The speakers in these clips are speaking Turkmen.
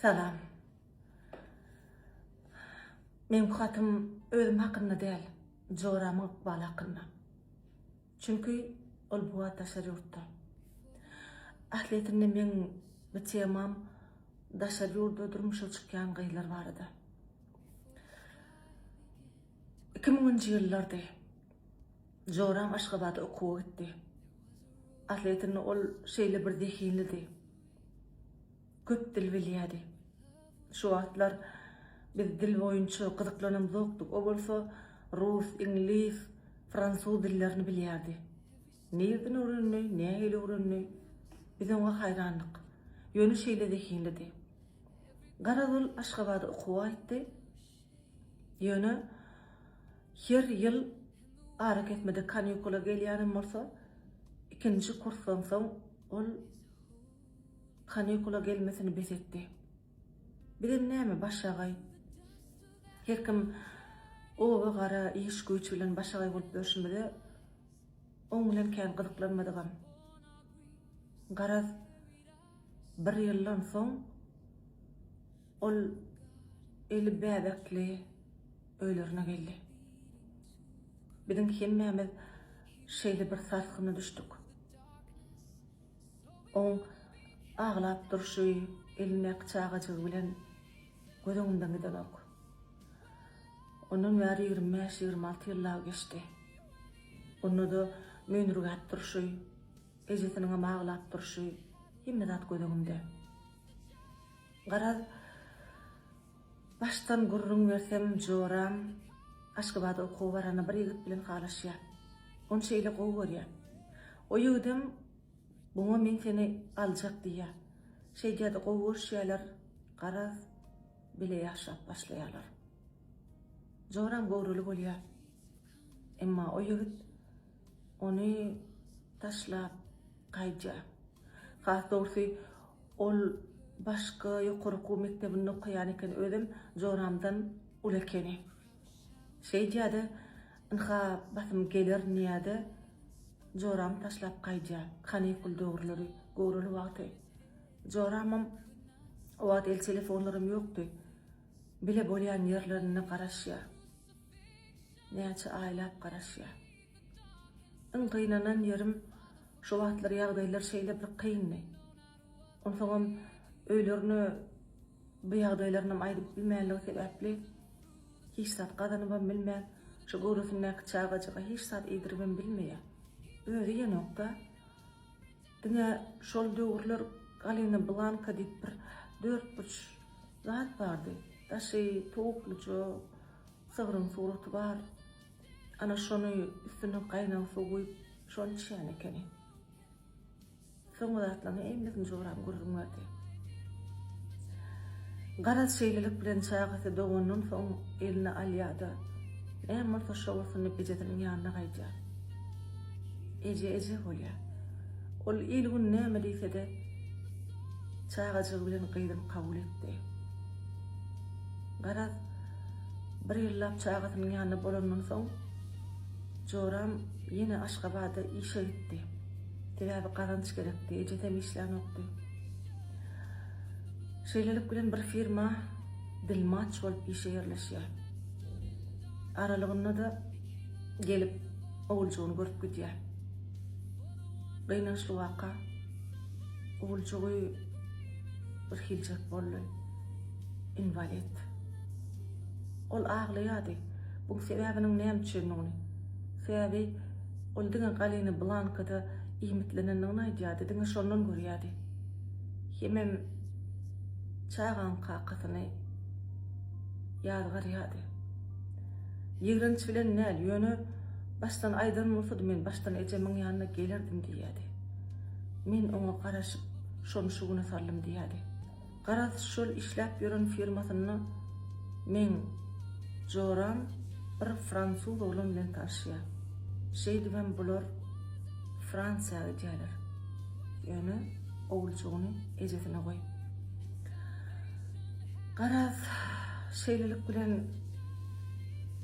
Salam. Men katım özüm hakkında değil, Joram'ın ıqbalı hakkında. Çünkü ol bu taşar yurtta. Ahletinde men bitiyamam taşar yurda durmuşa çıkan gaylar vardı. 2010 yıllarda Joram Aşgabat'da okuwa gitti. Ahletinde ol şeyle bir dehinlidi. Köp dil bilýärdi. Şu wagtlar biz dil boyunça gyzyklanamyzok. O bolsa Rus, İngiliz, Fransuz dillerini bilýärdi. Nerden öğrenýär, nähili öğrenýär? Biz oňa haýranlyk. Ýöne şeýle dehinlidi. Garazul Aşgabat'da okuwa gitdi. Ýöne her ýyl ara ketmede kanikula gelýänim bolsa, ikinji kursdan soň ol kanikula gelmesini besetdi. Bilen näme başagay? Herkim oba gara iş güýç bilen başagay bolup döşmede oň bilen kän gyzyklanmadygam. Garaz bir ýyldan soň ol eli bäbekli öýlerine geldi. Bilen hemmemiz şeýle bir sarsgyna düşdük. Oň ağlap durşy, eline qıçağı bilen gözüňden gidenek. Onun bäri 25-26 ýyllar geçdi. Onu da möňürgät durşy, ejetiniň ağlap durşy, hemme zat gözüňde. Garaz baştan gurrun versem Joram Aşgabat'da okuwa barana bir ýigit bilen halaşýar. On şeýle gowy görýär. O ýigdim buňa men seni aljak diýär. Şeýdäde gowy görüşýärler, garaz bile ýaşap başlaýarlar. Joram gowruly bolýar. Emma o ýigit ony taşlap gaýjar. Has dogry ol başga ýokurky mektebinde okuýan eken özüm Joramdan ulekeni. Şeýdäde inha basym gelir niýede Joram taşlap gaýjar. Kanikul döwürleri gowruly wagty. Joramam o wagt el telefonlarym ýokdy. Bile bolýan ýerlerine garaşýar. Näçe aýlap garaşýar. Yngynanan ýerim şu wagtlar ýagdaýlar şeýle bir kynny. Onsoňam öýlerini bu ýagdaýlaryny aýdyp bilmänligi sebäpli hiç zat gazanyp bilmän, şu gowrusyna qıçağa hiç zat eýdirip bilmeýär. Öýle ýanokda diňe şol döwürler galyny blanka diýip bir 4-5 zat bardy. Daşy topluca sığrın suraty bar. Ana şonu üstüne qaynan su goýup şonu içýän ekeni. Soňra atlaryny emmesin Joram gurrunmady. Garaz şeýlelik bilen çagasy dogondan soň eline alýada. Emma şowusyny bejetiniň ýanyna gaýjar. Eje bolýar. Ol ilgun näme diýse-de çagasy bilen gyýdym kabul etdi. Garaz bir ýyllap çagasynyň ýanyna bolandan soň Joram ýene Aşgabat'da işe gitdi. Sebäbi kazanç gerekdi, ejetem işlenokdy. Şeýlelik bilen bir firma dilmaç bolup işe ýerleşýär. Aralygynda da gelip owuljugyny görüp gidýär. Gynançly waka owuljugy bir hiljak boldy. Invalid. Ol aglaýardy. Bu sebäbiniň näme üçin? Sebäbi ol diňe galyny blankada iýmitlenendigini aýdýardy, diňe şondan görýärdi. Hemem çagan kakasyny ýazgarýardy. Ýigrenç bilen näl ýöne baştan aýdan bolsa men baştan ejemiň ýanyna gelerdim diýärdi. Men oňa garaşyp şonu şugyna sallym diýärdi. Garaz şol işläp ýören firmasyny men Joram bir Fransuz oğlan bilen taşýar. Şeýdibem bular Fransiýaga gelýär. Ýöne owuljugyny ejetine goýup. Garaz şeýlelik bilen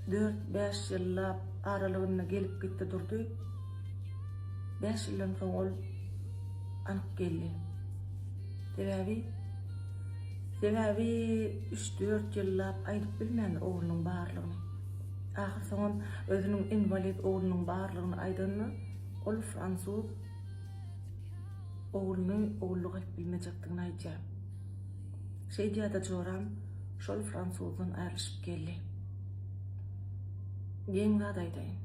4-5 ýyllap aralygyna gelip gitdi durdy. 5 ýyldan soň ol anyk geldi. Sebäbi Sebäbi 3-4 ýyllap aýdyp bilmän oglunyň barlygyny. Ahir soňam özüniň invalid oglunyň barlygyny aýdanyny ol fransuz ogluny ogluk aýyp bilmejekdigini aýdýar. Şeýdýa-da joram şol fransuzdan aýrylyşyp geldi. Geň gadaýdaýyn.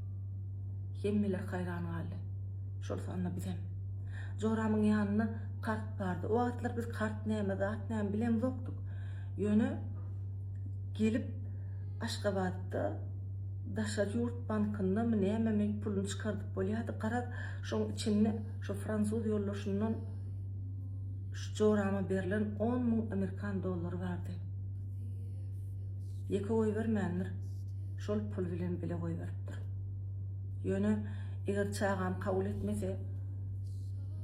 Hemmeler haýran galdy. Şol sanda bizem. Joramyň ýanyna kart bardy. O wagtlar biz kart näme, zat näme bilen zokduk. Ýöne gelip Aşgabatda Daşar Ýurt bankynda näme pulunu çykardyp bolýardy. Garap şoň içinde şu fransuz ýollaşyndan şu jorama berilen 10.000 Amerikan dollary bardy. Ýeke oý bermändir. Şol pul bilen bile goý beripdir. Ýöne eger çağam kabul etmese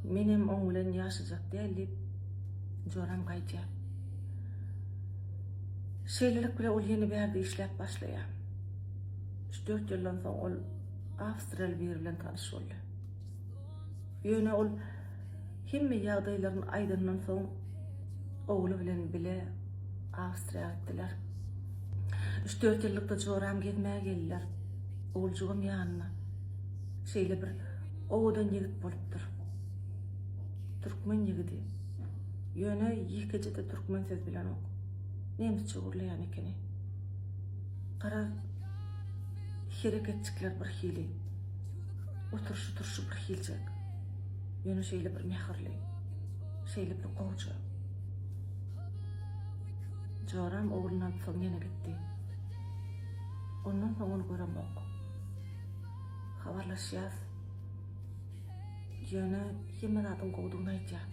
menem oň bilen ýaşajak diýip joram gaýtýar. Şeýlelik bilen ol ýeni berdi işläp başlaýar. 3-4 ýyldan soň ol Awstriýa bilen tanış boldy. Ýöne ol hemme ýagdaýlaryny aýdandan soň ogly bilen bile Awstriýa gitdiler. 3-4 ýyllykda joram gitmäge geldiler. Oğulcugum ýanyna. Şeýle bir owadan ýigit bolupdyr. Türkmen ýigidi. Ýöne ýekejede türkmen söz bilen ok. Nemçe gurlaýan ekeni. Gara hereketçikler bir hili. Oturşu bir hiljek. Ýöne şeýle bir mehirli. Şeýle bir gowja. Joram oglunan soň ýene gitdi. Ondan soň onu görem ok. Habarlaşýas. Ýöne hemme zatyn gowdugyny aýtýar.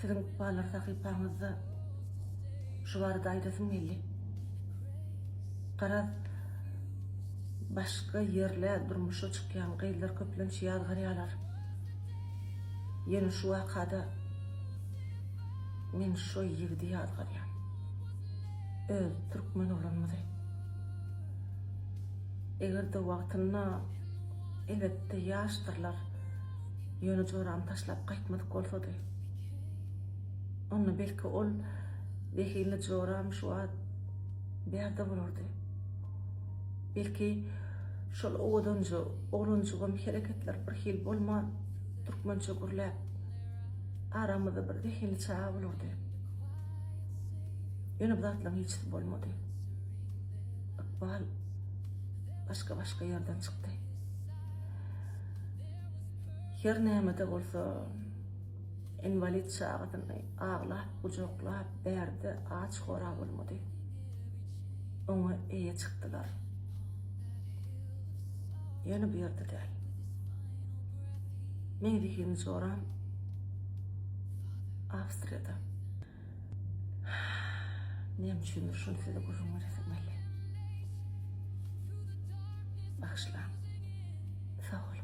Sizin balar sahypaňyzda şu barada aýdasym geldi. Garap başga ýerler durmuşa çykýan gaýlar köplen şiýaz garýalar. Ýene şu wakada men şu ýigidi ýaz garýan. Öz türkmen olanmady. Eger de wagtyna elbetde ýaşdyrlar. Ýöne joram taşlap gaýtmadyk bolsady. Onu belki ol vehili joram şu an berde bolurdy. Belki şol owadanjy, oğluncugam hereketler bir hil bolma türkmençe gurlap aramyzda bir vehili çağa bolurdy. Ýöne bu zatlaryň hiç bolmady. Akbal başka ýerden çykdy. Her näme-de bolsa invalid çağıdyny ağlap, gujoklap berdi, aç hora bolmady. Oňa eýe çykdylar. Ýöne bu ýerde däl. Men diýen joram Awstriýada. Näme şunu size gurulma resimeli. Bağışla. Sağ olun.